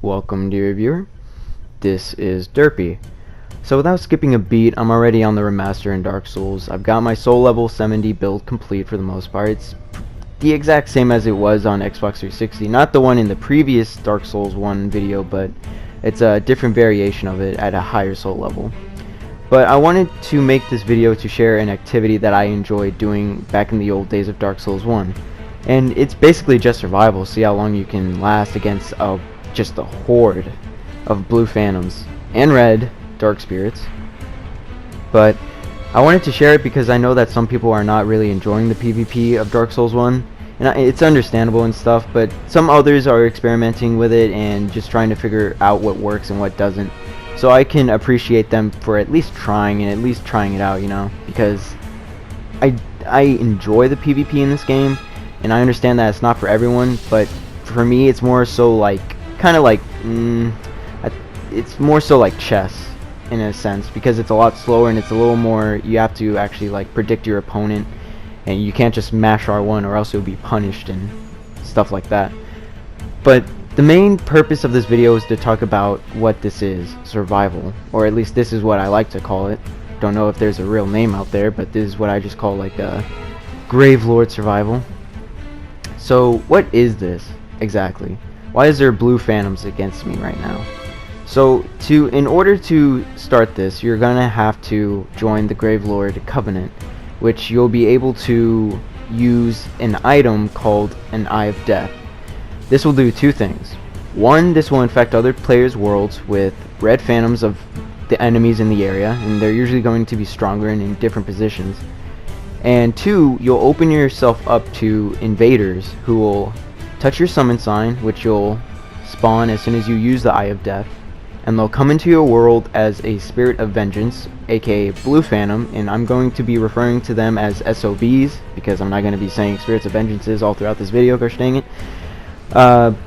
Welcome, dear viewer. This is Derpy. So without skipping a beat, I'm already on the Remastered in Dark Souls. I've got my soul level 70 build complete for the most part. It's the exact same as it was on Xbox 360. Not the one in the previous Dark Souls 1 video, but it's a different variation of it at a higher soul level. But I wanted to make this video to share an activity that I enjoyed doing back in the old days of Dark Souls 1. And it's basically just survival. See how long you can last against just a horde of blue phantoms and red dark spirits. But I wanted to share it because I know that some people are not really enjoying the PvP of Dark Souls 1, and it's understandable and stuff, but some others are experimenting with it and just trying to figure out what works and what doesn't. So I can appreciate them for at least trying it out, you know, because I enjoy the PvP in this game, and I understand that it's not for everyone, but for me it's more so like it's more so like chess in a sense, because it's a lot slower and it's a little more, you have to actually like predict your opponent, and you can't just mash R1 or else you'll be punished and stuff like that. But the main purpose of this video is to talk about what this is, survival, or at least this is what I like to call it. Don't know if there's a real name out there, but this is what I just call like a Gravelord survival. So what is this exactly? Why is there blue phantoms against me right now? So in order to start this, you're gonna have to join the Gravelord Covenant, which you'll be able to use an item called an Eye of Death. This will do two things. One, this will infect other players' worlds with red phantoms of the enemies in the area, and they're usually going to be stronger and in different positions. And two, you'll open yourself up to invaders who will touch your summon sign, which you'll spawn as soon as you use the Eye of Death, and they'll come into your world as a spirit of vengeance, aka blue phantom, and I'm going to be referring to them as SOVs because I'm not going to be saying spirits of vengeances all throughout this video, gosh dang it.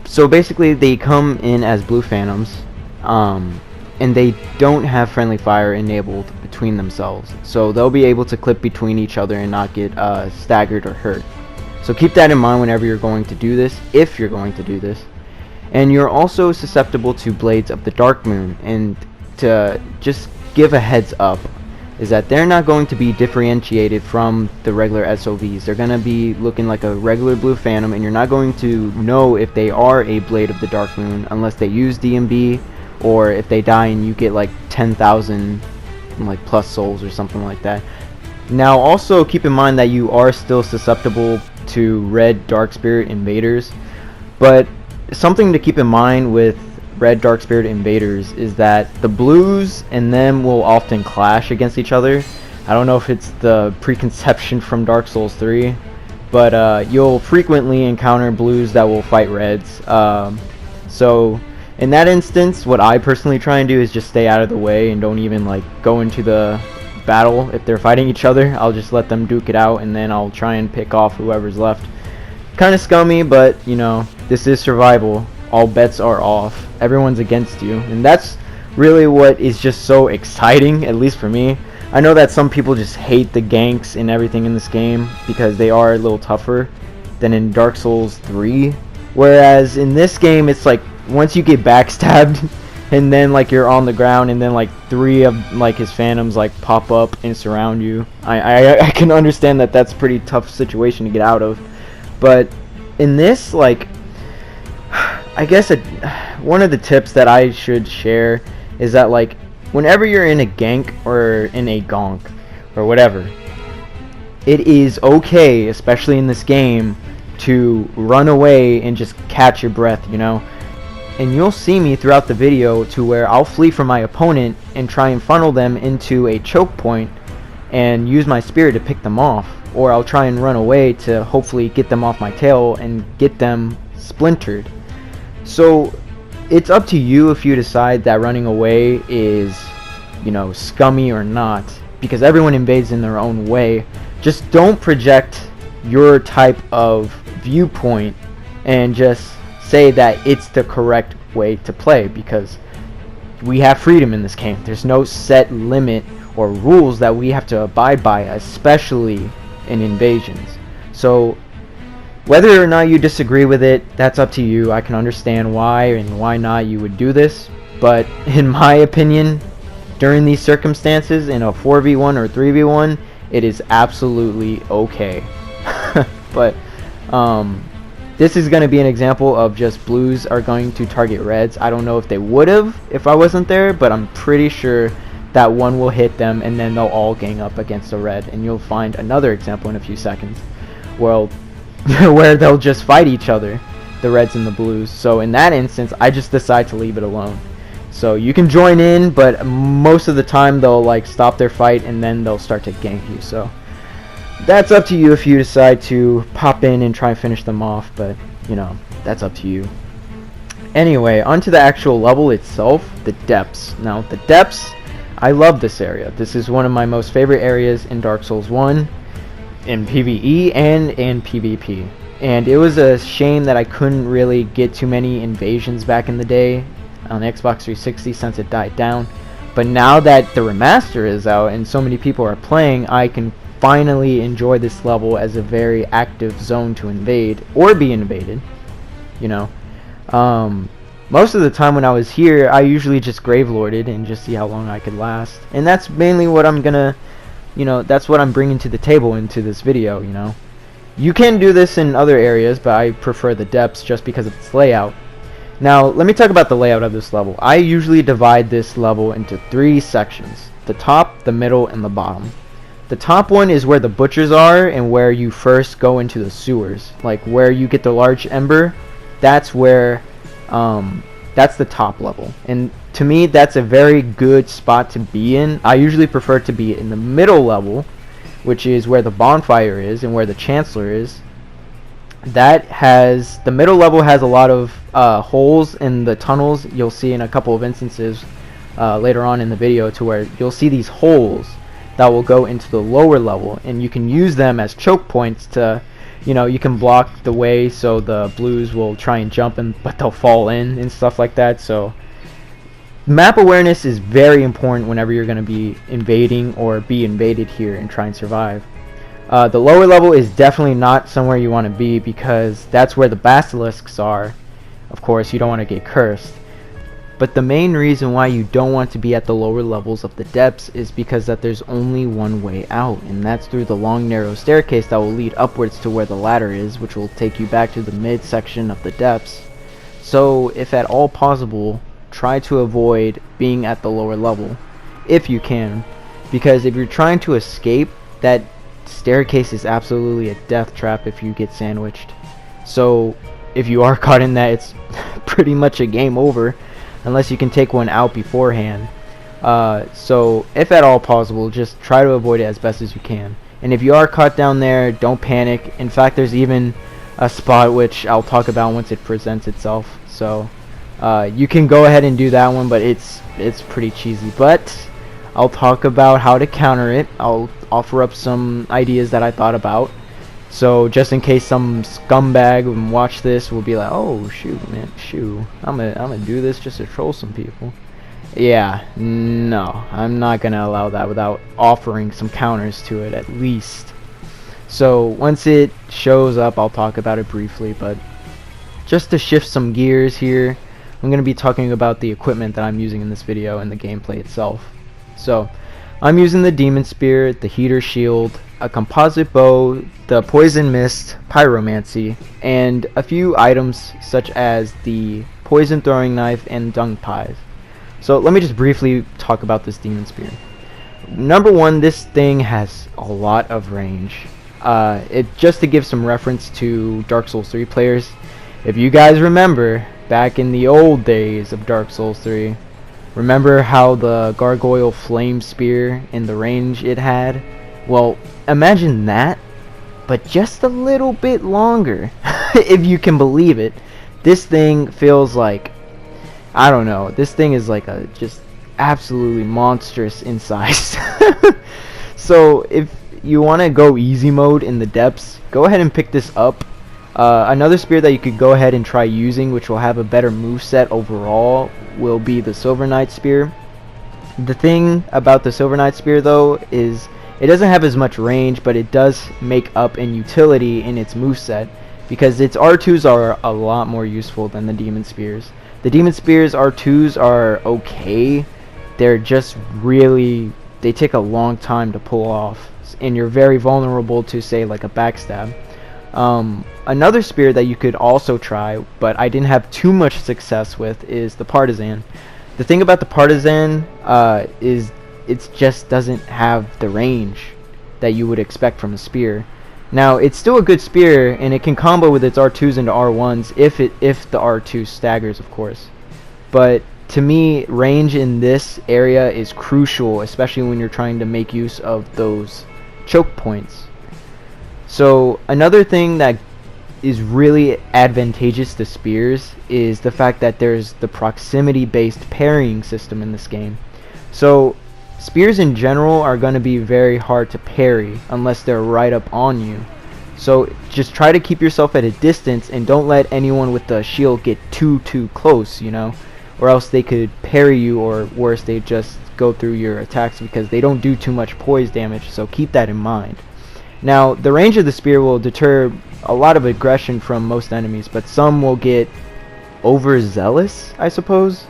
So basically they come in as blue phantoms, and they don't have friendly fire enabled between themselves, so they'll be able to clip between each other and not get staggered or hurt. So keep that in mind whenever you're going to do this, if you're going to do this. And you're also susceptible to Blades of the Dark Moon, and to just give a heads up is that they're not going to be differentiated from the regular SOVs. They're going to be looking like a regular blue phantom, and you're not going to know if they are a Blade of the Dark Moon unless they use DMB, or if they die and you get like 10,000 like plus souls or something like that. Now also keep in mind that you are still susceptible to red dark spirit invaders, but something to keep in mind with red dark spirit invaders is that the blues and them will often clash against each other. I don't know if it's the preconception from Dark Souls 3, but you'll frequently encounter blues that will fight reds. So in that instance, what I personally try and do is just stay out of the way and don't even like go into the battle. If they're fighting each other, I'll just let them duke it out, and then I'll try and pick off whoever's left. Kind of scummy, but you know, this is survival. All bets are off. Everyone's against you, and that's really what is just so exciting, at least for me. I know that some people just hate the ganks and everything in this game because they are a little tougher than in Dark Souls 3, whereas in this game it's like once you get backstabbed and then like you're on the ground, and then like 3 of like his phantoms like pop up and surround you. I can understand that that's a pretty tough situation to get out of. But in this, like, I guess one of the tips that I should share is that like whenever you're in a gank or in a gonk or whatever, it is okay, especially in this game, to run away and just catch your breath, you know. And you'll see me throughout the video to where I'll flee from my opponent and try and funnel them into a choke point and use my spear to pick them off, or I'll try and run away to hopefully get them off my tail and get them splintered. So it's up to you if you decide that running away is, you know, scummy or not, because everyone invades in their own way. Just don't project your type of viewpoint and just say that it's the correct way to play, because we have freedom in this game. There's no set limit or rules that we have to abide by, especially in invasions. So Whether or not you disagree with it, that's up to you. I can understand why and why not you would do this, but in my opinion, during these circumstances, in a 4v1 or 3v1, it is absolutely okay. But this is going to be an example of just blues are going to target reds. I don't know if they would have if I wasn't there, but I'm pretty sure that one will hit them and then they'll all gang up against a red, and you'll find another example in a few seconds. Well, where they'll just fight each other, the reds and the blues. So in that instance, I just decide to leave it alone. So you can join in, but most of the time they'll like stop their fight and then they'll start to gank you. So that's up to you if you decide to pop in and try and finish them off, but you know, that's up to you. Anyway, onto the actual level itself, the depths. Now the depths, I love this area. This is one of my most favorite areas in Dark Souls 1. In PvE and in PvP, and it was a shame that I couldn't really get too many invasions back in the day on Xbox 360 since it died down. But now that the remaster is out and so many people are playing, I can finally enjoy this level as a very active zone to invade or be invaded. You know, most of the time when I was here, I usually just gravelorded and just see how long I could last, and that's mainly what I'm gonna, you know, that's what I'm bringing to the table into this video. You know, you can do this in other areas, but I prefer the depths just because of its layout. Now let me talk about the layout of this level. I usually divide this level into 3 sections: the top, the middle, and the bottom. The top one is where the butchers are and where you first go into the sewers, like where you get the large ember. That's where that's the top level, and to me that's a very good spot to be in. I usually prefer to be in the middle level, which is where the bonfire is and where the chancellor is. The middle level has a lot of holes in the tunnels. You'll see in a couple of instances later on in the video, to where you'll see these holes that will go into the lower level, and you can use them as choke points to, you know, you can block the way so the blues will try and jump in, but they'll fall in and stuff like that. So map awareness is very important whenever you're going to be invading or be invaded here and try and survive. The lower level is definitely not somewhere you want to be, because that's where the basilisks are. Of course, you don't want to get cursed. But the main reason why you don't want to be at the lower levels of the depths is because that there's only one way out, and that's through the long narrow staircase that will lead upwards to where the ladder is, which will take you back to the mid section of the depths. So if at all possible, try to avoid being at the lower level if you can, because if you're trying to escape, that staircase is absolutely a death trap if you get sandwiched. So if you are caught in that, it's pretty much a game over unless you can take one out beforehand. So if at all possible, just try to avoid it as best as you can. And if you are caught down there, don't panic. In fact, there's even a spot which I'll talk about once it presents itself. So you can go ahead and do that one, but it's pretty cheesy. But I'll talk about how to counter it. I'll offer up some ideas that I thought about. So just in case some scumbag will watch this, will be like, oh shoot man, I'm gonna do this just to troll some people. Yeah, no, I'm not gonna allow that without offering some counters to it at least. So once it shows up, I'll talk about it briefly, but just to shift some gears here, I'm gonna be talking about the equipment that I'm using in this video and the gameplay itself. So I'm using the demon spear, the heater shield, a composite bow, the poison mist, pyromancy, and a few items such as the poison throwing knife and dung pies. So let me just briefly talk about this demon spear. Number one, this thing has a lot of range. Just to give some reference to Dark Souls 3 players, if you guys remember back in the old days of Dark Souls 3, remember how the gargoyle flame spear and the range it had? Well, imagine that, but just a little bit longer. If you can believe it. This thing feels like, I don't know, this thing is like a just absolutely monstrous in size. So if you want to go easy mode in the depths, go ahead and pick this up. Another spear that you could go ahead and try using, which will have a better moveset overall, will be the Silver Knight spear. The thing about the Silver Knight spear though is it doesn't have as much range, but it does make up in utility in its moveset, because its R2s are a lot more useful than the Demon Spears. The Demon Spears R2s are okay. They're just really, they take a long time to pull off, and you're very vulnerable to, say, like a backstab. Another spear that you could also try, but I didn't have too much success with, is the Partisan. The thing about the Partisan is it just doesn't have the range that you would expect from a spear. Now, it's still a good spear, and it can combo with its R2s into R1s if the R2 staggers, of course. But to me, range in this area is crucial, especially when you're trying to make use of those choke points. So another thing that is really advantageous to spears is the fact that there's the proximity based parrying system in this game. So spears in general are going to be very hard to parry unless they're right up on you. So just try to keep yourself at a distance and don't let anyone with the shield get too close, you know, or else they could parry you, or worse, they just go through your attacks because they don't do too much poise damage. So keep that in mind. Now, the range of the spear will deter a lot of aggression from most enemies, but some will get overzealous, I suppose.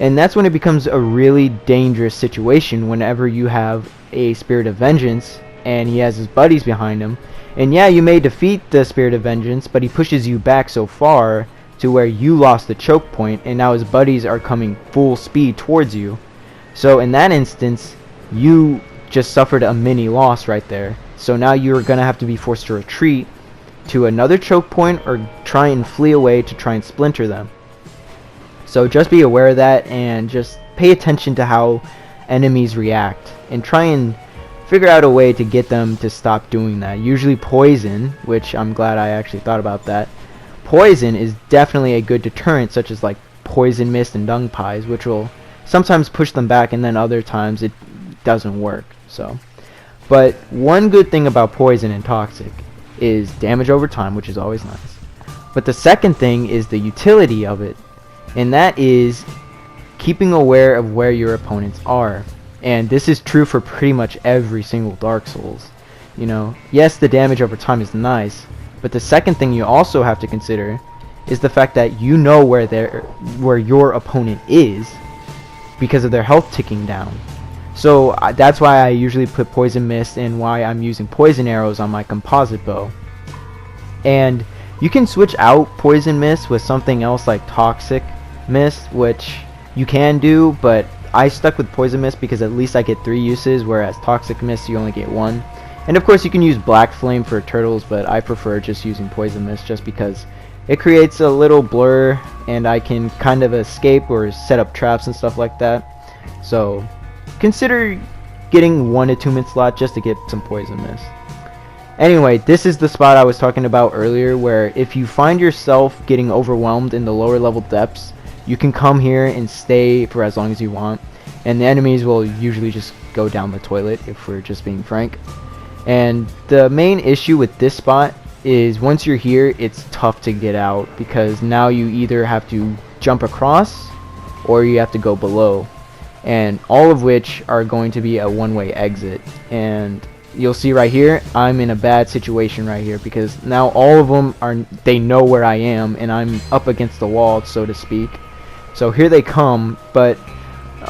And that's when it becomes a really dangerous situation, whenever you have a Spirit of Vengeance and he has his buddies behind him. And yeah, you may defeat the Spirit of Vengeance, but he pushes you back so far to where you lost the choke point, and now his buddies are coming full speed towards you. So in that instance, you just suffered a mini loss right there. So now you're going to have to be forced to retreat to another choke point or try and flee away to try and splinter them. So just be aware of that, and just pay attention to how enemies react and try and figure out a way to get them to stop doing that. Usually poison, which I'm glad I actually thought about that. Poison is definitely a good deterrent, such as like poison mist and dung pies, which will sometimes push them back, and then other times it doesn't work. So, but one good thing about poison and toxic is damage over time, which is always nice. But the second thing is the utility of it, and that is keeping aware of where your opponents are. And this is true for pretty much every single Dark Souls. You know, yes, the damage over time is nice, but the second thing you also have to consider is the fact that you know where your opponent is because of their health ticking down. So that's why I usually put poison mist, and why I'm using poison arrows on my composite bow. And you can switch out poison mist with something else like toxic mist, which you can do, but I stuck with poison mist because at least I get 3 uses, whereas toxic mist you only get 1. And of course you can use black flame for turtles, but I prefer just using poison mist just because it creates a little blur and I can kind of escape or set up traps and stuff like that. So consider getting 1 attunement slot just to get some poison mist. Anyway, this is the spot I was talking about earlier, where if you find yourself getting overwhelmed in the lower level depths, you can come here and stay for as long as you want, and the enemies will usually just go down the toilet, if we're just being frank. And the main issue with this spot is once you're here, it's tough to get out, because now you either have to jump across or you have to go below, and all of which are going to be a one-way exit. And you'll see right here, I'm in a bad situation right here, because now all of them they know where I am, and I'm up against the wall, so to speak. So here they come, but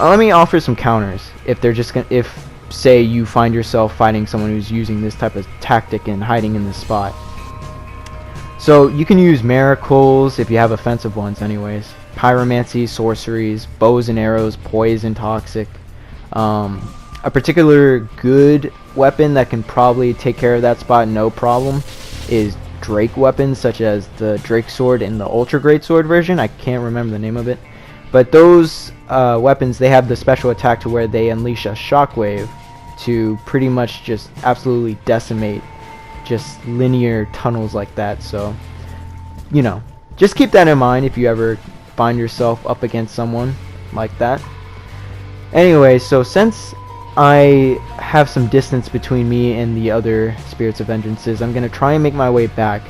let me offer some counters. If they're just gonna, if say you find yourself fighting someone who's using this type of tactic and hiding in this spot. So you can use miracles if you have offensive ones anyways. Pyromancy, sorceries, bows and arrows, poison, toxic. A particular good weapon that can probably take care of that spot no problem is Drake weapons, such as the Drake sword and the Ultra Great Sword version. I can't remember the name of it, but those weapons, they have the special attack to where they unleash a shockwave to pretty much just absolutely decimate just linear tunnels like that. So, you know, just keep that in mind if you ever find yourself up against someone like that. Anyway, so since I have some distance between me and the other Spirits of Vengeances, I'm going to try and make my way back.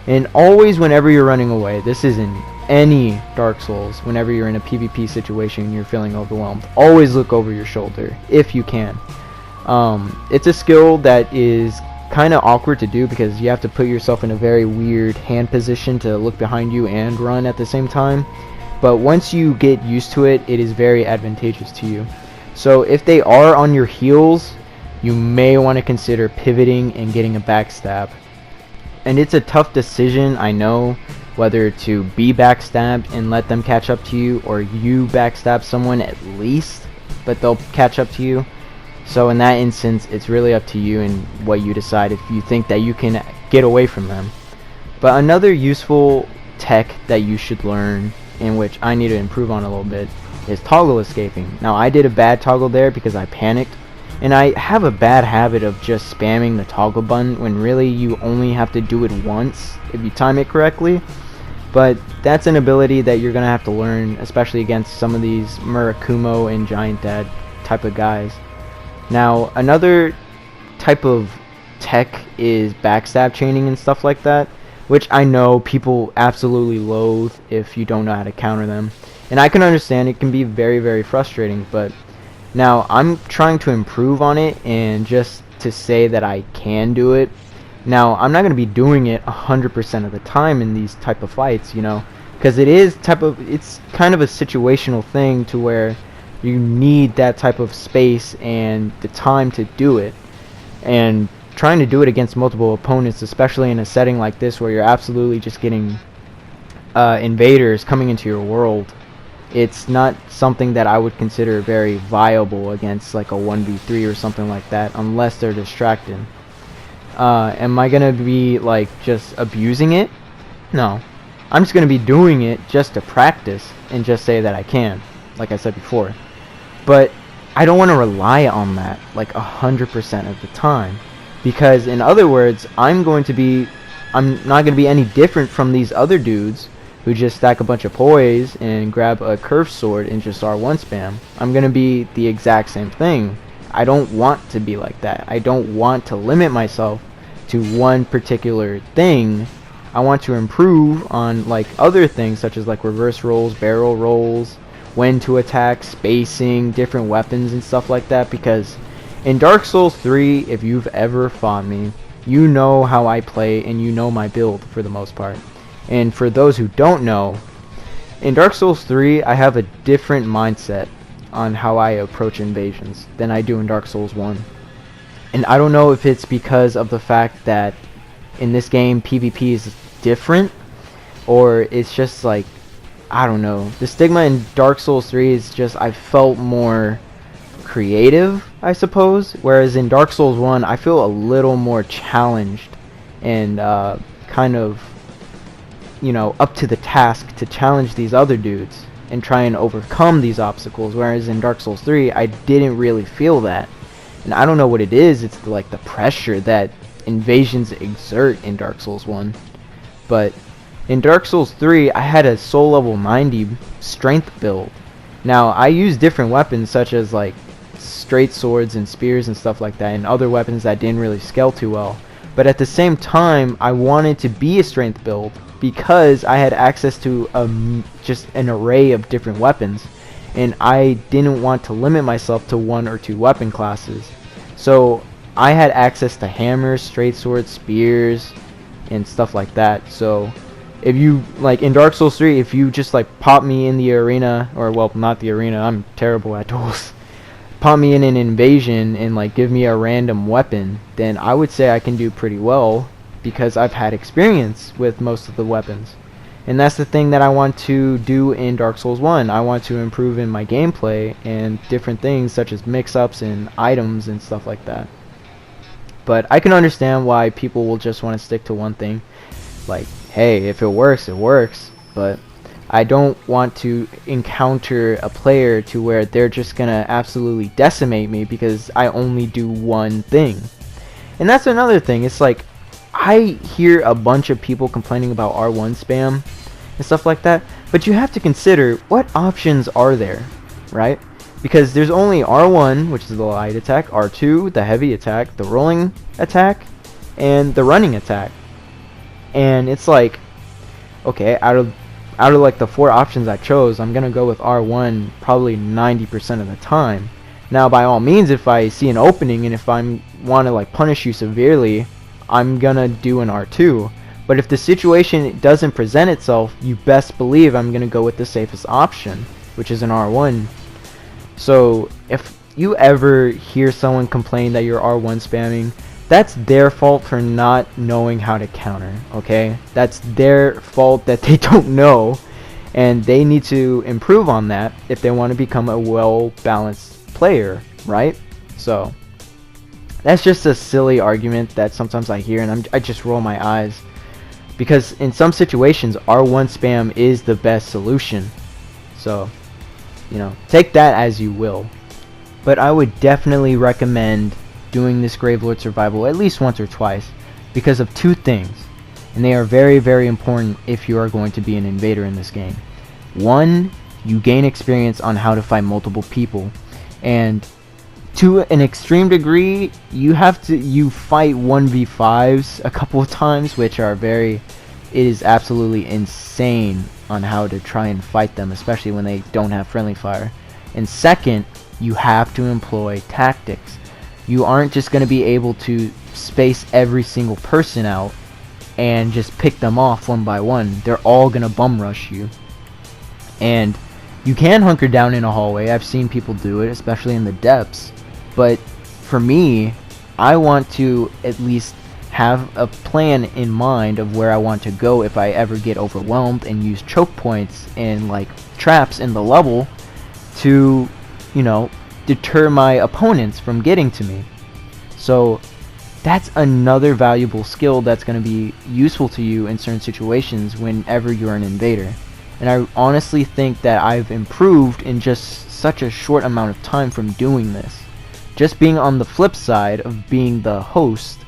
And always whenever you're running away, this is in any Dark Souls, whenever you're in a PvP situation and you're feeling overwhelmed, always look over your shoulder if you can. It's a skill that is kind of awkward to do because you have to put yourself in a very weird hand position to look behind you and run at the same time. But once you get used to it, it is very advantageous to you. So if they are on your heels, you may want to consider pivoting and getting a backstab. And it's a tough decision, I know, whether to be backstabbed and let them catch up to you, or you backstab someone at least, but they'll catch up to you. So in that instance, it's really up to you and what you decide if you think that you can get away from them. But another useful tech that you should learn, in which I need to improve on a little bit, is toggle escaping. Now I did a bad toggle there because I panicked, and I have a bad habit of just spamming the toggle button when really you only have to do it once if you time it correctly. But that's an ability that you're gonna have to learn, especially against some of these Murakumo and Giant Dad type of guys. Now another type of tech is backstab chaining and stuff like that, which I know people absolutely loathe if you don't know how to counter them. And I can understand it can be very, very frustrating, but now I'm trying to improve on it, and just to say that I can do it. Now I'm not going to be doing it 100% of the time in these type of fights, you know, because it's kind of a situational thing to where you need that type of space and the time to do it. And trying to do it against multiple opponents, especially in a setting like this where you're absolutely just getting invaders coming into your world, it's not something that I would consider very viable against like a 1v3 or something like that, unless they're distracted. Am I gonna be like just abusing it? No, I'm just gonna be doing it just to practice and just say that I can, like I said before. But I don't want to rely on that like 100% of the time, because in other words, I'm not going to be any different from these other dudes who just stack a bunch of poise and grab a curved sword and just R1 spam. I'm going to be the exact same thing. I don't want to be like that. I don't want to limit myself to one particular thing. I want to improve on like other things such as like reverse rolls, barrel rolls, when to attack, spacing, different weapons and stuff like that, because in Dark Souls 3, if you've ever fought me, you know how I play and you know my build for the most part. And for those who don't know, in Dark Souls 3, I have a different mindset on how I approach invasions than I do in Dark Souls 1. And I don't know if it's because of the fact that in this game PvP is different, or it's just like, I don't know. The stigma in Dark Souls 3 is just, I felt more creative, I suppose, whereas in Dark Souls 1 I feel a little more challenged and kind of, you know, up to the task to challenge these other dudes and try and overcome these obstacles, whereas in Dark Souls 3 I didn't really feel that. And I don't know what it is. It's like the pressure that invasions exert in Dark Souls 1. But in Dark Souls 3 I had a soul level 90 strength build. Now I use different weapons such as like straight swords and spears and stuff like that, and other weapons that didn't really scale too well. But at the same time I wanted to be a strength build because I had access to just an array of different weapons, and I didn't want to limit myself to one or two weapon classes. So I had access to hammers, straight swords, spears, and stuff like that. So if you, like in Dark Souls 3, if you just like pop me in the arena, or well, not the arena, I'm terrible at duels, pop me in an invasion and like give me a random weapon, then I would say I can do pretty well because I've had experience with most of the weapons. And that's the thing that I want to do in Dark Souls 1. I want to improve in my gameplay and different things such as mix-ups and items and stuff like that. But I can understand why people will just want to stick to one thing. Like, hey, if it works, it works. But I don't want to encounter a player to where they're just gonna absolutely decimate me because I only do one thing. And that's another thing. It's like, I hear a bunch of people complaining about R1 spam and stuff like that, but you have to consider what options are there, right? Because there's only R1, which is the light attack, R2, the heavy attack, the rolling attack, and the running attack. And it's like, okay, out of like the four options I chose, I'm gonna go with R1 probably 90% of the time. Now by all means, if I see an opening and if I want to like punish you severely, I'm gonna do an R2. But if the situation doesn't present itself, you best believe I'm gonna go with the safest option, which is an R1. So if you ever hear someone complain that you're R1 spamming, that's their fault for not knowing how to counter, okay? That's their fault that they don't know, and they need to improve on that if they want to become a well-balanced player, right? So that's just a silly argument that sometimes I hear, and I just roll my eyes, because in some situations R1 spam is the best solution. So, you know, take that as you will. But I would definitely recommend doing this Gravelord survival at least once or twice, because of two things, and they are very, very important if you are going to be an invader in this game. One, you gain experience on how to fight multiple people, and to an extreme degree, you fight 1v5s a couple of times, which are it is absolutely insane on how to try and fight them, especially when they don't have friendly fire. And second, you have to employ tactics. You aren't just going to be able to space every single person out and just pick them off one by one. They're all going to bum rush you. And you can hunker down in a hallway. I've seen people do it, especially in the depths. But for me, I want to at least have a plan in mind of where I want to go if I ever get overwhelmed, and use choke points and like traps in the level to, you know, deter my opponents from getting to me. So that's another valuable skill that's going to be useful to you in certain situations whenever you're an invader. And I honestly think that I've improved in just such a short amount of time from doing this. Just being on the flip side of being the host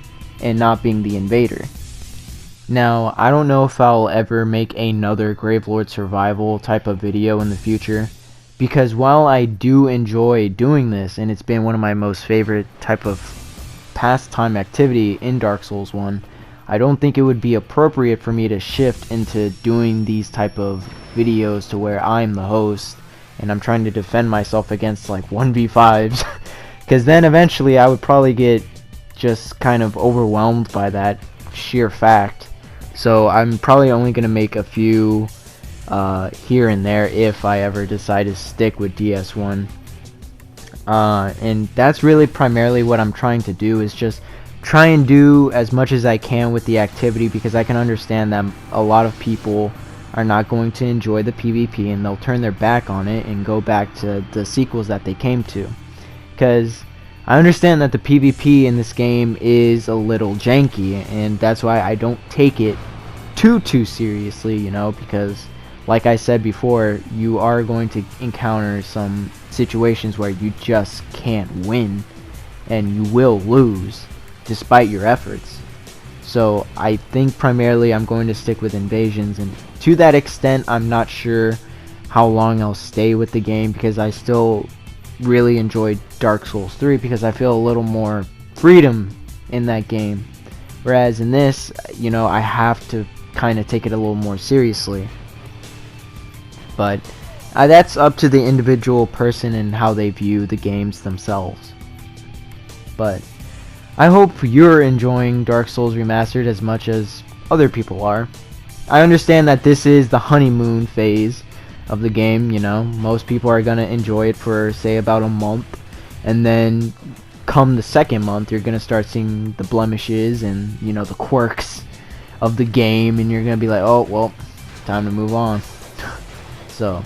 and not being the invader. Now, I don't know if I'll ever make another Gravelord survival type of video in the future, because while I do enjoy doing this, and it's been one of my most favorite type of pastime activity in Dark Souls 1, I don't think it would be appropriate for me to shift into doing these type of videos to where I'm the host and I'm trying to defend myself against like 1v5s, because then eventually I would probably get just kind of overwhelmed by that sheer fact. So I'm probably only going to make a few here and there if I ever decide to stick with DS1. And that's really primarily what I'm trying to do, is just try and do as much as I can with the activity, because I can understand that a lot of people are not going to enjoy the PvP and they'll turn their back on it and go back to the sequels that they came to. Because I understand that the PvP in this game is a little janky, and that's why I don't take it too seriously, you know, because like I said before, you are going to encounter some situations where you just can't win and you will lose despite your efforts. So I think primarily I'm going to stick with invasions, and to that extent I'm not sure how long I'll stay with the game, because I still really enjoyed Dark Souls 3 because I feel a little more freedom in that game, whereas in this, you know, I have to kind of take it a little more seriously. But that's up to the individual person and how they view the games themselves. But I hope you're enjoying Dark Souls Remastered as much as other people are. I understand that this is the honeymoon phase of the game, you know. Most people are going to enjoy it for, say, about a month. And then come the second month, you're going to start seeing the blemishes and, you know, the quirks of the game. And you're going to be like, oh, well, time to move on. So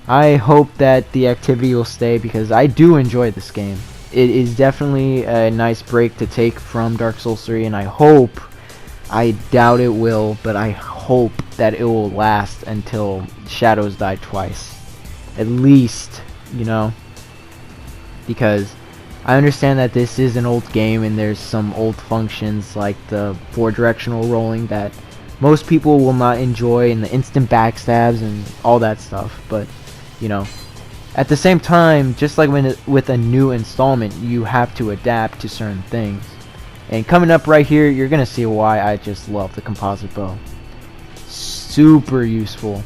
I hope that the activity will stay, because I do enjoy this game. It is definitely a nice break to take from Dark Souls 3, and I doubt it will, but I hope that it will last until Shadows Die Twice. At least, you know, because I understand that this is an old game and there's some old functions like the 4-directional rolling that most people will not enjoy, and the instant backstabs and all that stuff, but, you know, at the same time, just like with a new installment, you have to adapt to certain things. And coming up right here, you're going to see why I just love the composite bow. Super useful.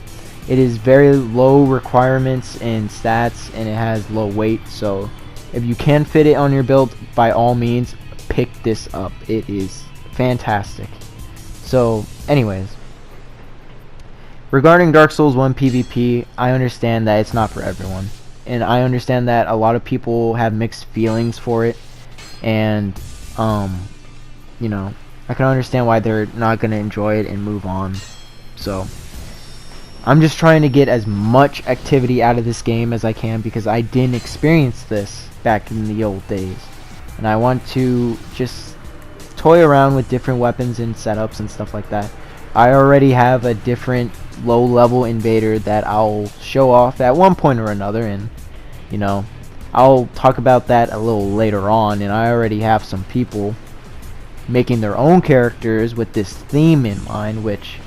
It is very low requirements and stats, and it has low weight, so if you can fit it on your build, by all means, pick this up. It is fantastic. So, anyways, regarding Dark Souls 1 PvP, I understand that it's not for everyone. And I understand that a lot of people have mixed feelings for it. And, you know, I can understand why they're not going to enjoy it and move on. So, I'm just trying to get as much activity out of this game as I can, because I didn't experience this back in the old days. And I want to just toy around with different weapons and setups and stuff like that. I already have a different low-level invader that I'll show off at one point or another, and you know, I'll talk about that a little later on. And I already have some people making their own characters with this theme in mind, which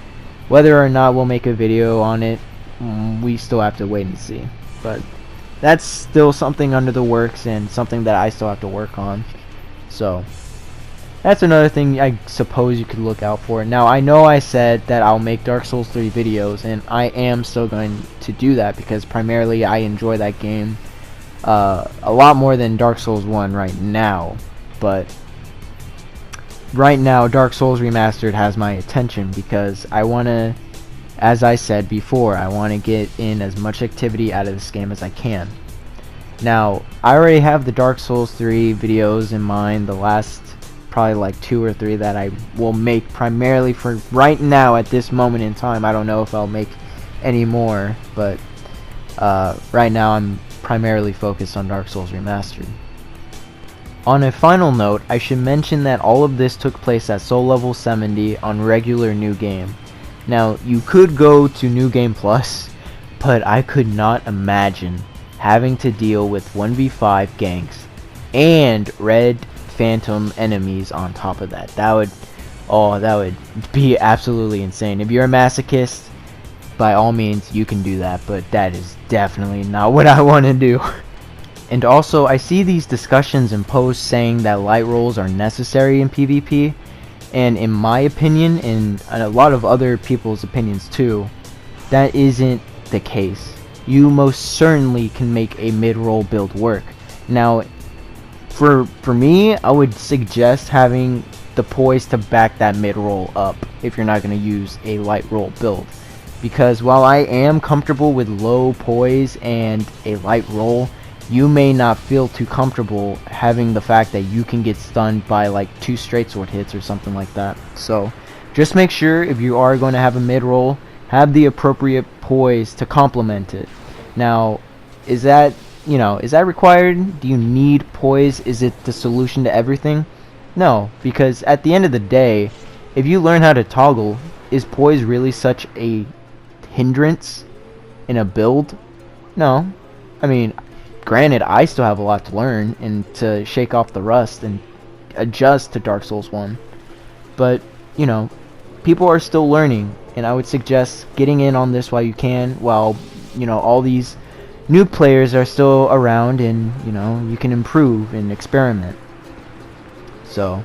whether or not we'll make a video on it, we still have to wait and see. But that's still something under the works and something that I still have to work on. So that's another thing I suppose you could look out for. Now, I know I said that I'll make Dark Souls 3 videos, and I am still going to do that because primarily I enjoy that game a lot more than Dark Souls 1 right now. But right now, Dark Souls Remastered has my attention because I want to, as I said before, I want to get in as much activity out of this game as I can. Now, I already have the Dark Souls 3 videos in mind, the last probably like 2 or 3 that I will make primarily for right now at this moment in time. I don't know if I'll make any more, but right now I'm primarily focused on Dark Souls Remastered. On a final note, I should mention that all of this took place at soul level 70 on regular New Game. Now, you could go to New Game Plus, but I could not imagine having to deal with 1v5 ganks and red phantom enemies on top of that. That would be absolutely insane. If you're a masochist, by all means you can do that, but that is definitely not what I want to do. And also, I see these discussions and posts saying that light rolls are necessary in PvP, and in my opinion, and a lot of other people's opinions too, that isn't the case. You most certainly can make a mid-roll build work. Now, for me, I would suggest having the poise to back that mid-roll up if you're not going to use a light roll build. Because while I am comfortable with low poise and a light roll, you may not feel too comfortable having the fact that you can get stunned by like 2 straight sword hits or something like that. So just make sure if you are going to have a mid-roll, have the appropriate poise to complement it. Now, is that required? Do you need poise? Is it the solution to everything? No, because at the end of the day, if you learn how to toggle, is poise really such a hindrance in a build? No. I mean, granted, I still have a lot to learn and to shake off the rust and adjust to Dark Souls 1. But, you know, people are still learning, and I would suggest getting in on this while you can, while, you know, all these new players are still around, and, you know, you can improve and experiment. So,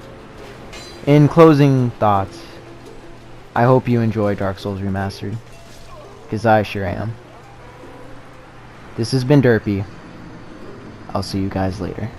in closing thoughts, I hope you enjoy Dark Souls Remastered, because I sure am. This has been Derpy. I'll see you guys later.